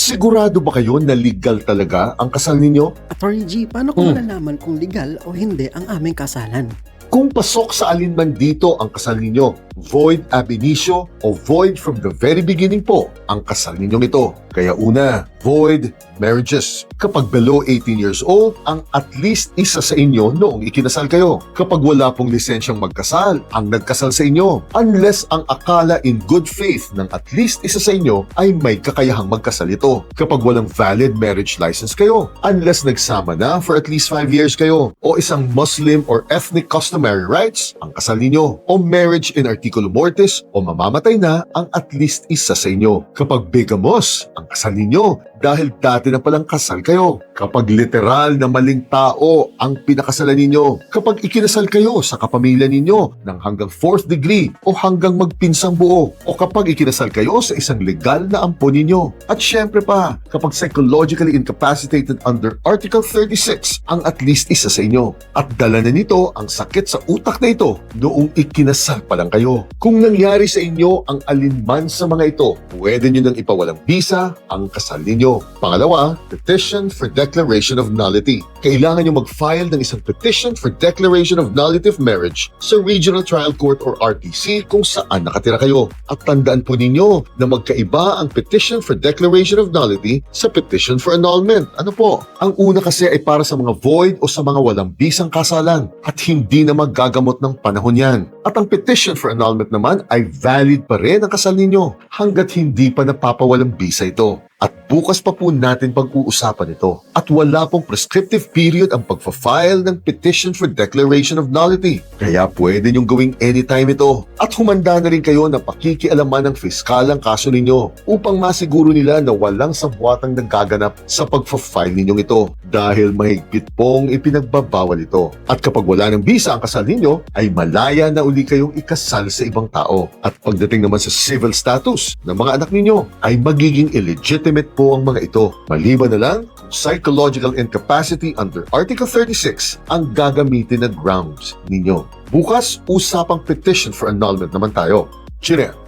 Sigurado ba kayo na legal talaga ang kasal ninyo? Attorney G, paano ko malalaman kung legal o hindi ang aming kasalan? Kung pasok sa alinman dito ang kasal ninyo, void ab initio o void from the very beginning po ang kasal ninyong ito. Kaya una, void marriages. Kapag below 18 years old, ang at least isa sa inyo noong ikinasal kayo. Kapag wala pong lisensyang magkasal, ang nagkasal sa inyo. Unless ang akala in good faith ng at least isa sa inyo ay may kakayahang magkasal ito. Kapag walang valid marriage license kayo. Unless nagsama na for at least 5 years kayo. O isang Muslim or ethnic customary rights ang kasal ninyo. O marriage in articulo mortis o mamamatay na ang at least isa sa inyo. Kapag bigamos ang kasal ninyo dahil dati na palang kasal kayo. Kapag literal na maling tao ang pinakasalan ninyo. Kapag ikinasal kayo sa kapamilya ninyo ng hanggang 4th degree o hanggang magpinsang buo. O kapag ikinasal kayo sa isang legal na ampon ninyo. At syempre pa, kapag psychologically incapacitated under Article 36 ang at least isa sa inyo. At dala na nito ang sakit sa utak na ito noong ikinasal pa lang kayo. Kung nangyari sa inyo ang alinman sa mga ito, pwede nyo nang ipawalang bisa ang kasal ninyo. Pangalawa, petition for declaration of nullity. Kailangan nyo mag-file ng isang petition for declaration of nullity of marriage sa Regional Trial Court or RTC kung saan nakatira kayo. At tandaan po ninyo na magkaiba ang petition for declaration of nullity sa petition for annulment. Ano po? Ang una kasi ay para sa mga void o sa mga walang bisang kasalan at hindi na magagamot ng panahon yan. At ang petition for annulment naman ay valid pa rin ang kasal ninyo hanggat hindi pa napapawalang bisa ito. At bukas pa po natin pag-uusapan ito. At wala pong prescriptive period ang pagfa-file ng petition for declaration of nullity. Kaya pwede nyong gawing anytime ito. At humanda na rin kayo na pakikialaman ng fiskal ang kaso ninyo upang masiguro nila na walang sabwatang nagaganap sa pagfa-file ninyong ito dahil mahigpit pong ipinagbabawal ito. At kapag wala ng bisa ang kasal ninyo, ay malaya na uli kayong ikasal sa ibang tao. At pagdating naman sa civil status ng mga anak ninyo, ay magiging illegitimate po ang mga ito. Maliban na lang kung psychological incapacity under Article 36 ang gagamitin na grounds ninyo. Bukas, usapang petition for annulment naman tayo. Chine!